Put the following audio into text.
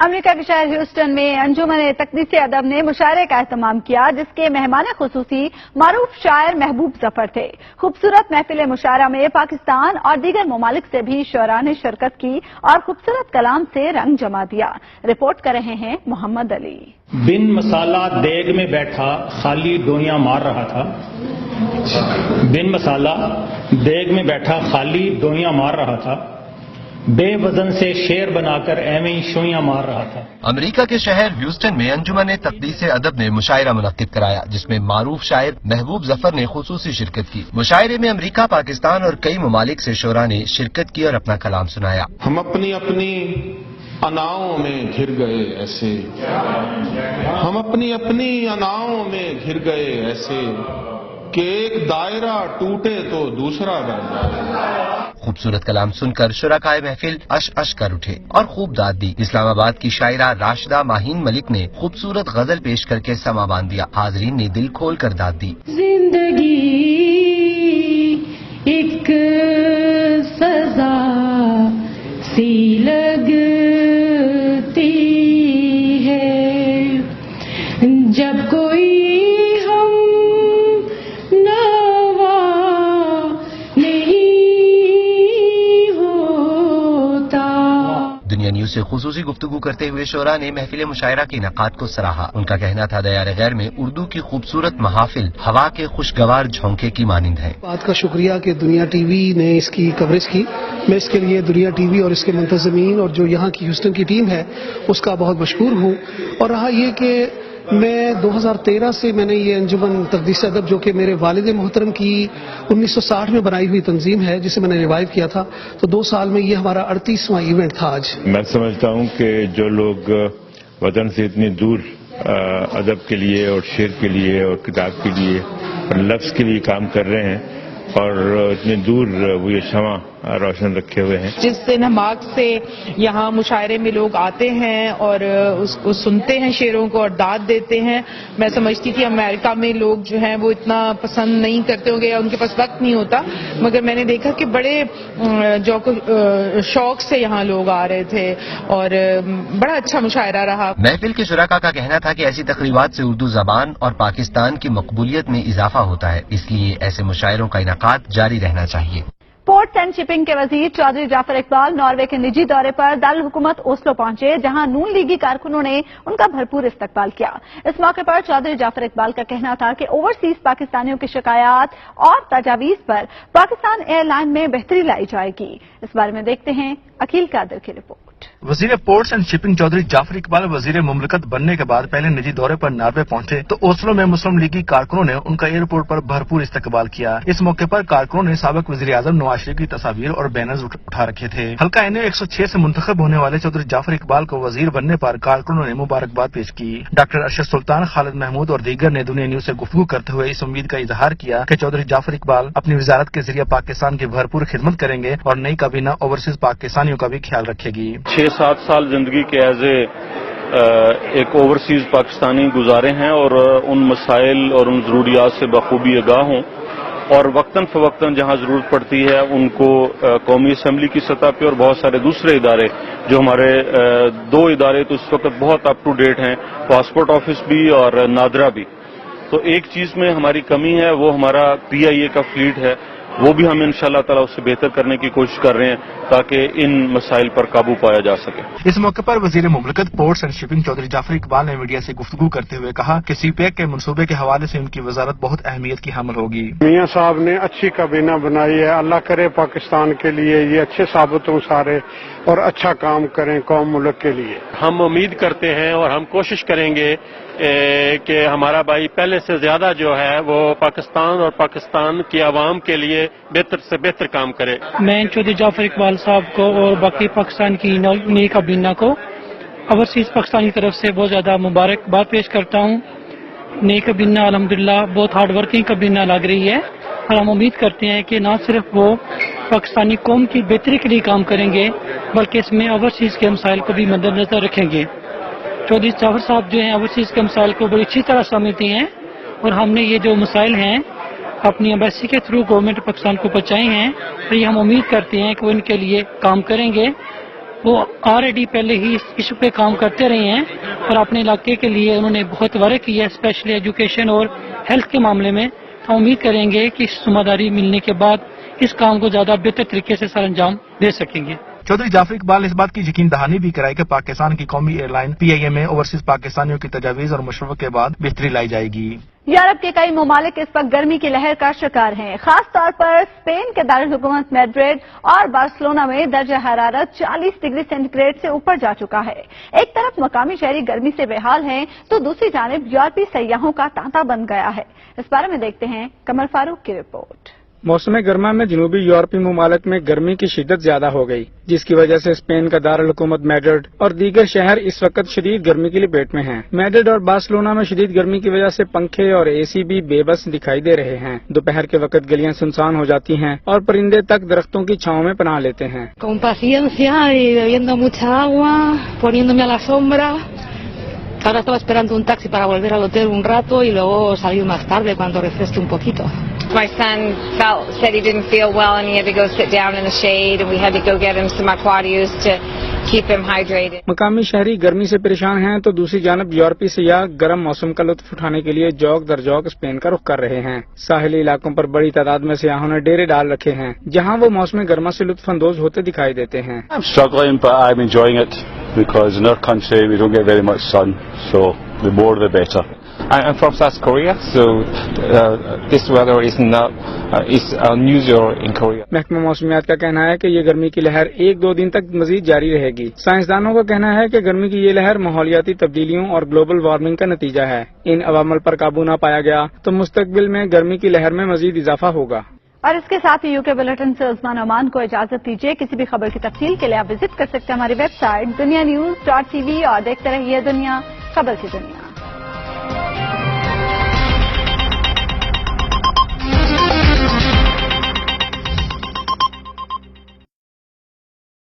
امریکہ کے شہر ہیوسٹن میں انجمن تقدیس ادب نے مشاعرے کا اہتمام کیا، جس کے مہمان خصوصی معروف شاعر محبوب ظفر تھے۔ خوبصورت محفل مشاعرہ میں پاکستان اور دیگر ممالک سے بھی شعراء نے شرکت کی اور خوبصورت کلام سے رنگ جما دیا۔ رپورٹ کر رہے ہیں محمد علی۔ بن مسالہ دیگ میں بیٹھا خالی ڈویاں مار رہا تھا، بن مسالہ دیگ میں بیٹھا خالی ڈویاں مار رہا تھا، بے وزن سے شیر بنا کر ایویں ہی شویاں مار رہا تھا۔ امریکہ کے شہر ہیوسٹن میں انجمن تقدیس ادب نے مشاعرہ منعقد کرایا، جس میں معروف شاعر محبوب ظفر نے خصوصی شرکت کی۔ مشاعرے میں امریکہ، پاکستان اور کئی ممالک سے شعراء نے شرکت کی اور اپنا کلام سنایا۔ ہم اپنی اناؤں میں گھر گئے ایسے، ہم اپنی اناؤں میں گھر گئے ایسے کہ ایک دائرہ ٹوٹے تو دوسرا بن جائے۔ خوبصورت کلام سن کر شرکائے محفل اش اش کر اٹھے اور خوب داد دی۔ اسلام آباد کی شاعرہ راشدہ ماہین ملک نے خوبصورت غزل پیش کر کے سما باندھ دیا۔ حاضرین نے دل کھول کر داد دی۔ زندگی ایک سزا سی لگتی ہے جب کوئی دنیا نیوز سے خصوصی گفتگو کرتے ہوئے شعراء نے محفل مشاعرہ کے انعقاد کو سراہا۔ ان کا کہنا تھا دیار غیر میں اردو کی خوبصورت محافل ہوا کے خوشگوار جھونکے کی مانند ہے۔ بات کا شکریہ کہ دنیا ٹی وی نے اس کی کوریج کی۔ میں اس کے لیے دنیا ٹی وی اور اس کے منتظمین اور جو یہاں کی ہیوسٹن کی ٹیم ہے اس کا بہت مشکور ہوں۔ اور رہا یہ کہ میں 2013 سے میں نے یہ انجمن تقدیس ادب، جو کہ میرے والد محترم کی 1960 میں بنائی ہوئی تنظیم ہے، جسے میں نے ریوائیو کیا تھا، تو 2 سال میں یہ ہمارا 38واں ایونٹ تھا آج۔ میں سمجھتا ہوں کہ جو لوگ وطن سے اتنی دور ادب کے لیے اور شعر کے لیے اور کتاب کے لیے اور لفظ کے لیے کام کر رہے ہیں اور اتنے دور وہ یہ شمع روشن رکھے ہوئے ہیں، جس دماغ سے یہاں مشاعرے میں لوگ آتے ہیں اور اس کو سنتے ہیں شعروں کو اور داد دیتے ہیں۔ میں سمجھتی تھی امریکہ میں لوگ جو ہیں وہ اتنا پسند نہیں کرتے ہوں گے یا ان کے پاس وقت نہیں ہوتا، مگر میں نے دیکھا کہ بڑے شوق سے یہاں لوگ آ رہے تھے اور بڑا اچھا مشاعرہ رہا۔ محفل کے شرکاء کا کہنا تھا کہ ایسی تقریبات سے اردو زبان اور پاکستان کی مقبولیت میں اضافہ ہوتا ہے، اس لیے ایسے مشاعروں کا انعقاد جاری رہنا چاہیے۔ پورٹس اینڈ شپنگ کے وزیر چودھری جعفر اقبال ناروے کے نجی دورے پر دارالحکومت اوسلو پہنچے، جہاں نون لیگی کارکنوں نے ان کا بھرپور استقبال کیا۔ اس موقع پر چودھری جعفر اقبال کا کہنا تھا کہ اوورسیز پاکستانیوں کی شکایات اور تجاویز پر پاکستان ایئر لائن میں بہتری لائی جائے گی۔ اس بارے میں دیکھتے ہیں عقیل قادر کی رپورٹ۔ وزیر پورٹس اینڈ شپنگ چودھری جعفر اقبال وزیر مملکت بننے کے بعد پہلے نجی دورے پر ناروے پہنچے تو اوسلو میں مسلم لیگی کارکنوں نے ان کا ایئرپورٹ پر بھرپور استقبال کیا۔ اس موقع پر کارکنوں نے سابق وزیر اعظم نواز شریف کی تصاویر اور بینرز اٹھا رکھے تھے۔ حلقہ این 106 سے منتخب ہونے والے چودھری جعفر اقبال کو وزیر بننے پر کارکنوں نے مبارکباد پیش کی۔ ڈاکٹر ارشد سلطان، خالد محمود اور دیگر نے دنیا نیوز سے گفتگو کرتے ہوئے اس امید کا اظہار کیا کہ چودھری جعفر اقبال اپنی وزارت کے ذریعے پاکستان کی بھرپور خدمت کریں گے اور نئی کابینہ اوورسیز پاکستانیوں کا بھی خیال رکھے گی۔ 6-7 سال زندگی کے ایز اے ایک اوورسیز پاکستانی گزارے ہیں اور ان مسائل اور ان ضروریات سے بخوبی آگاہ ہوں اور وقتاً فوقتاً جہاں ضرورت پڑتی ہے ان کو قومی اسمبلی کی سطح پہ اور بہت سارے دوسرے ادارے، جو ہمارے 2 ادارے تو اس وقت بہت اپ ٹو ڈیٹ ہیں، پاسپورٹ آفس بھی اور نادرا بھی۔ تو ایک چیز میں ہماری کمی ہے، وہ ہمارا PIA کا فلیٹ ہے، وہ بھی ہم انشاءاللہ تعالی اس سے بہتر کرنے کی کوشش کر رہے ہیں تاکہ ان مسائل پر قابو پایا جا سکے۔ اس موقع پر وزیر مملکت پورٹس اینڈ شپنگ چودھری جعفر اقبال نے میڈیا سے گفتگو کرتے ہوئے کہا کہ سی پیک کے منصوبے کے حوالے سے ان کی وزارت بہت اہمیت کی حامل ہوگی۔ میاں صاحب نے اچھی کابینہ بنائی ہے، اللہ کرے پاکستان کے لیے یہ اچھے ثابت ہوں سارے اور اچھا کام کریں قوم ملک کے لیے۔ ہم امید کرتے ہیں اور ہم کوشش کریں گے کہ ہمارا بھائی پہلے سے زیادہ جو ہے وہ پاکستان اور پاکستان کی عوام کے لیے بہتر سے بہتر کام کرے۔ میں چودھری جعفر اقبال صاحب کو اور باقی پاکستان کی نئی کابینہ کو اوورسیز پاکستان کی طرف سے بہت زیادہ مبارکباد پیش کرتا ہوں۔ نئی کابینہ الحمدللہ بہت ہارڈ ورکنگ کابینہ لگ رہی ہے اور ہم امید کرتے ہیں کہ نہ صرف وہ پاکستانی قوم کی بہتری کے لیے کام کریں گے بلکہ اس میں اوورسیز کے مسائل کو بھی مد نظر رکھیں گے۔ چودھری جعفر صاحب جو ہیں اوورسیز کے مسائل کو بڑی اچھی طرح سمجھتے ہیں اور ہم نے یہ جو مسائل ہیں اپنی ایمبیسی کے تھرو گورنمنٹ پاکستان کو پہنچائے ہیں، تو یہ ہم امید کرتے ہیں کہ وہ ان کے لیے کام کریں گے وہ آلریڈی پہلے ہی اس ایشو پہ کام کرتے رہے ہیں اور اپنے علاقے کے لیے انہوں نے بہت ورک کیا ہے، اسپیشلی ایجوکیشن اور ہیلتھ کے معاملے میں. ہم امید کریں گے کہ اس ذمہ داری ملنے کے بعد اس کام کو زیادہ بہتر طریقے سے سر انجام دے سکیں گے. چودھری جعفر اقبال نے اس بات کی یقین دہانی بھی کرائی کہ پاکستان کی قومی ایئر لائن PIA میں اوورسیز پاکستانیوں کی تجاویز اور مشوروں کے بعد بہتری لائی جائے گی. یورپ کے کئی ممالک اس وقت گرمی کی لہر کا شکار ہیں. خاص طور پر اسپین کے دارالحکومت میڈرڈ اور بارسلونا میں درجہ حرارت 40 ڈگری سینٹی گریڈ سے اوپر جا چکا ہے. ایک طرف مقامی شہری گرمی سے بے حال ہیں تو دوسری جانب یورپی سیاحوں کا تانتا بن گیا ہے. اس بارے میں دیکھتے ہیں کمل فاروق کی رپورٹ. موسم گرما میں جنوبی یورپی ممالک میں گرمی کی شدت زیادہ ہو گئی، جس کی وجہ سے اسپین کا دارالحکومت میڈرڈ اور دیگر شہر اس وقت شدید گرمی کی لپیٹ میں ہیں. میڈرڈ اور بارسلونا میں شدید گرمی کی وجہ سے پنکھے اور AC بھی بے بس دکھائی دے رہے ہیں. دوپہر کے وقت گلیاں سنسان ہو جاتی ہیں اور پرندے تک درختوں کی چھاؤں میں پناہ لیتے ہیں. Con paciencia y bebiendo mucha agua, poniéndome a la sombra. Ahora estaba esperando un taxi para volver al hotel un rato y luego salir más tarde cuando refresque un poquito. My son said he didn't feel well and he had to go sit down in the shade and we had to go get him some Aquarius to keep him hydrated. مقامی شہری گرمی سے پریشان ہیں تو دوسری جانب یورپی سیاح گرم موسم کا لطف اٹھانے کے لیے جوک در جوک اسپین کا رخ کر رہے ہیں. ساحلی علاقوں پر بڑی تعداد میں سیاحوں نے ڈیرے ڈال رکھے ہیں جہاں وہ موسم گرما سے لطف اندوز ہوتے دکھائی دیتے ہیں. I'm struggling but I'm enjoying it because in our country we don't get very much sun, so the more the better. I'm from South Korea, so this weather is unusual in Korea. محکمہ موسمیات کا کہنا ہے کہ یہ گرمی کی لہر 1-2 دن تک مزید جاری رہے گی. سائنسدانوں کا کہنا ہے کہ گرمی کی یہ لہر ماحولیاتی تبدیلیوں اور گلوبل وارمنگ کا نتیجہ ہے. ان عوامل پر قابو نہ پایا گیا تو مستقبل میں گرمی کی لہر میں مزید اضافہ ہوگا. اور اس کے ساتھ ہی UK بلیٹن سے عثمان امان کو اجازت دیجیے. کسی بھی خبر کی تفصیل کے لیے آپ وزٹ کر سکتے ہیں ہماری ویب سائٹ dunianews.tv اور دیکھتے رہیے دنیا خبر کی دنیا.